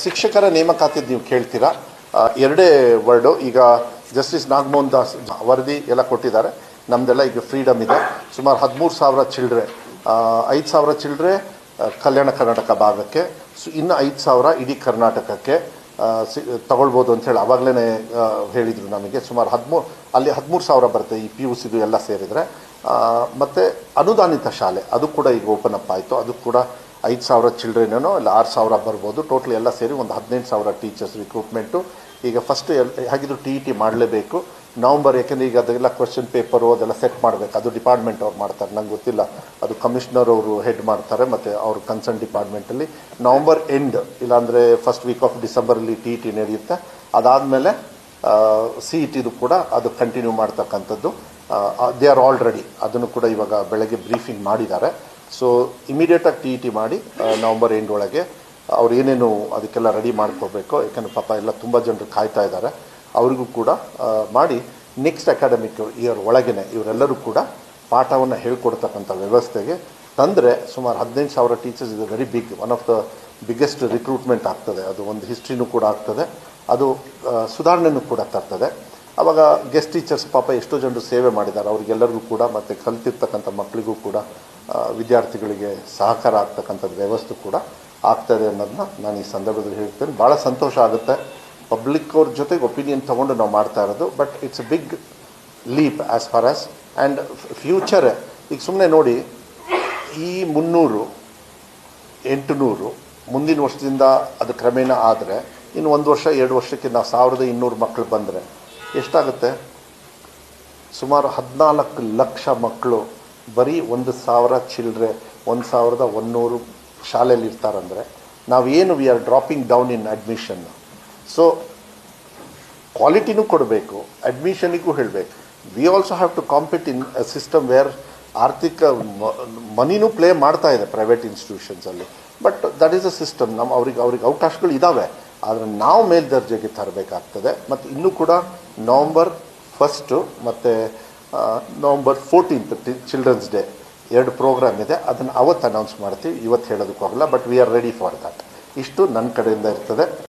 ಶಿಕ್ಷಕರ ನೇಮಕಾತಿದ್ದು ನೀವು ಕೇಳ್ತೀರಾ, ಎರಡೇ ವರ್ಡು. ಈಗ ಜಸ್ಟಿಸ್ ನಾಗಮೋಹನ್ ದಾಸ್ ವರದಿ ಎಲ್ಲ ಕೊಟ್ಟಿದ್ದಾರೆ. ನಮ್ಮದೆಲ್ಲ ಈಗ ಫ್ರೀಡಮ್ ಇದೆ. ಸುಮಾರು 13,000 ಚಿಲ್ಡ್ರೆ, 5,000 ಚಿಲ್ಡ್ರೆ ಕಲ್ಯಾಣ ಕರ್ನಾಟಕ ಭಾಗಕ್ಕೆ, ಇನ್ನು 5,000 ಇಡೀ ಕರ್ನಾಟಕಕ್ಕೆ ತಗೊಳ್ಬೋದು ಅಂತೇಳಿ ಆವಾಗಲೇ ಹೇಳಿದರು ನಮಗೆ. ಸುಮಾರು ಅಲ್ಲಿ 13,000 ಬರುತ್ತೆ ಈ PUCದು ಎಲ್ಲ ಸೇರಿದರೆ. ಮತ್ತು ಅನುದಾನಿತ ಶಾಲೆ ಅದು ಕೂಡ ಈಗ ಓಪನ್ ಅಪ್ ಆಯಿತು. ಅದು ಕೂಡ 5,000 ಚಿಲ್ಡ್ರನೇನೋ ಇಲ್ಲ 6,000 ಬರ್ಬೋದು. ಟೋಟಲ್ ಎಲ್ಲ ಸೇರಿ ಒಂದು 18,000 ಟೀಚರ್ಸ್ ರಿಕ್ರೂಟ್ಮೆಂಟು. ಈಗ ಫಸ್ಟ್ ಹಾಗಿದ್ರು TET ಮಾಡಲೇಬೇಕು ನವಂಬರ್, ಯಾಕೆಂದರೆ ಈಗ ಅದೆಲ್ಲ ಕ್ವಶನ್ ಪೇಪರು ಅದೆಲ್ಲ ಸೆಟ್ ಮಾಡಬೇಕು. ಅದು ಡಿಪಾರ್ಟ್ಮೆಂಟ್ ಅವ್ರು ಮಾಡ್ತಾರೆ, ನಂಗೆ ಗೊತ್ತಿಲ್ಲ. ಅದು ಕಮಿಷನರ್ ಅವರು ಹೆಡ್ ಮಾಡ್ತಾರೆ. ಮತ್ತು ಅವ್ರ ಕನ್ಸರ್ನ್ ಡಿಪಾರ್ಟ್ಮೆಂಟಲ್ಲಿ ನವಂಬರ್ ಎಂಡ್ ಇಲ್ಲಾಂದರೆ ಫಸ್ಟ್ ವೀಕ್ ಆಫ್ ಡಿಸೆಂಬರಲ್ಲಿ TET ನಡೆಯುತ್ತೆ. ಅದಾದಮೇಲೆ CETದು ಕೂಡ ಅದು ಕಂಟಿನ್ಯೂ ಮಾಡ್ತಕ್ಕಂಥದ್ದು. They are all ready. ಅದನ್ನು ಕೂಡ ಇವಾಗ ಬೆಳಗ್ಗೆ ಬ್ರೀಫಿಂಗ್ ಮಾಡಿದ್ದಾರೆ. ಸೊ ಇಮಿಡಿಯೇಟಾಗಿ TET ಮಾಡಿ ನವಂಬರ್ ಎಂಡ್ ಒಳಗೆ ಅವ್ರು ಏನೇನು ಅದಕ್ಕೆಲ್ಲ ರೆಡಿ ಮಾಡ್ಕೋಬೇಕು. ಯಾಕಂದರೆ ಪಾಪ ಎಲ್ಲ ತುಂಬ ಜನರು ಕಾಯ್ತಾ ಇದ್ದಾರೆ. ಅವರಿಗೂ ಕೂಡ ಮಾಡಿ ನೆಕ್ಸ್ಟ್ ಅಕಾಡೆಮಿಕ್ ಇಯರ್ ಒಳಗೇ ಇವರೆಲ್ಲರೂ ಕೂಡ ಪಾಠವನ್ನು ಹೇಳ್ಕೊಡ್ತಕ್ಕಂಥ ವ್ಯವಸ್ಥೆಗೆ ತಂದರೆ ಸುಮಾರು 15,000 ಟೀಚರ್ಸ್ ಇದು very big, one of the biggest recruitment ಆಗ್ತದೆ. ಅದು ಒಂದು ಹಿಸ್ಟ್ರಿನೂ ಕೂಡ ಆಗ್ತದೆ. ಅದು ಸುಧಾರಣೆನೂ ಕೂಡ ತರ್ತದೆ. ಆವಾಗ ಗೆಸ್ಟ್ ಟೀಚರ್ಸ್ ಪಾಪ ಎಷ್ಟೋ ಜನರು ಸೇವೆ ಮಾಡಿದ್ದಾರೆ, ಅವರಿಗೆಲ್ಲರಿಗೂ ಕೂಡ ಮತ್ತು ಕಲಿತಿರ್ತಕ್ಕಂಥ ಮಕ್ಕಳಿಗೂ ಕೂಡ ವಿದ್ಯಾರ್ಥಿಗಳಿಗೆ ಸಹಕಾರ ಆಗ್ತಕ್ಕಂಥದ್ದು ವ್ಯವಸ್ಥೆ ಕೂಡ ಆಗ್ತದೆ ಅನ್ನೋದನ್ನ ನಾನು ಈ ಸಂದರ್ಭದಲ್ಲಿ ಹೇಳ್ತೇನೆ. ಭಾಳ ಸಂತೋಷ ಆಗುತ್ತೆ. ಪಬ್ಲಿಕ್ ಅವ್ರ ಜೊತೆಗೆ ಒಪಿನಿಯನ್ ತೊಗೊಂಡು ನಾವು ಮಾಡ್ತಾ ಇರೋದು. But it's a big leap as far as and future. ಈಗ ಸುಮ್ಮನೆ ನೋಡಿ, ಈ 300, 800 ಮುಂದಿನ ವರ್ಷದಿಂದ ಅದು ಕ್ರಮೇಣ ಆದರೆ ಇನ್ನು 1 ವರ್ಷ 2 ವರ್ಷಕ್ಕೆ ನಾವು 1,200 ಮಕ್ಕಳು ಬಂದರೆ ಎಷ್ಟಾಗುತ್ತೆ? ಸುಮಾರು 14 ಲಕ್ಷ ಮಕ್ಕಳು ಬರೀ 1,000 ಚಿಲ್ಡ್ರೆ 1,100 ಶಾಲೆಯಲ್ಲಿ ಇರ್ತಾರಂದರೆ ನಾವೇನು we are dropping down in admission. So ಕ್ವಾಲಿಟಿನೂ ಕೊಡಬೇಕು, ಅಡ್ಮಿಷನಿಗೂ ಹೇಳಬೇಕು. We also have to compete in a system where ಆರ್ಥಿಕ ಮನಿನೂ ಪ್ಲೇ ಮಾಡ್ತಾ ಇದೆ ಪ್ರೈವೇಟ್ ಇನ್ಸ್ಟಿಟ್ಯೂಷನ್ಸಲ್ಲಿ. But that is a system. ಅವ್ರಿಗೆ ಅವಕಾಶಗಳು ಇದ್ದಾವೆ, ಆದರೆ ನಾವು ಮೇಲ್ದರ್ಜೆಗೆ ತರಬೇಕಾಗ್ತದೆ. ಮತ್ತು ಇನ್ನೂ ಕೂಡ ನವಂಬರ್ 1 ಮತ್ತು ನವಂಬರ್ 14 ಚಿಲ್ಡ್ರನ್ಸ್ ಡೇ 2 ಪ್ರೋಗ್ರಾಮ್ ಇದೆ. ಅದನ್ನು ಅವತ್ತು ಅನೌನ್ಸ್ ಮಾಡ್ತೀವಿ, ಇವತ್ತು ಹೇಳೋದಕ್ಕೂ ಆಗಲ್ಲ. But we are ready for that. ಇಷ್ಟು ನನ್ನ ಕಡೆಯಿಂದ ಇರ್ತದೆ.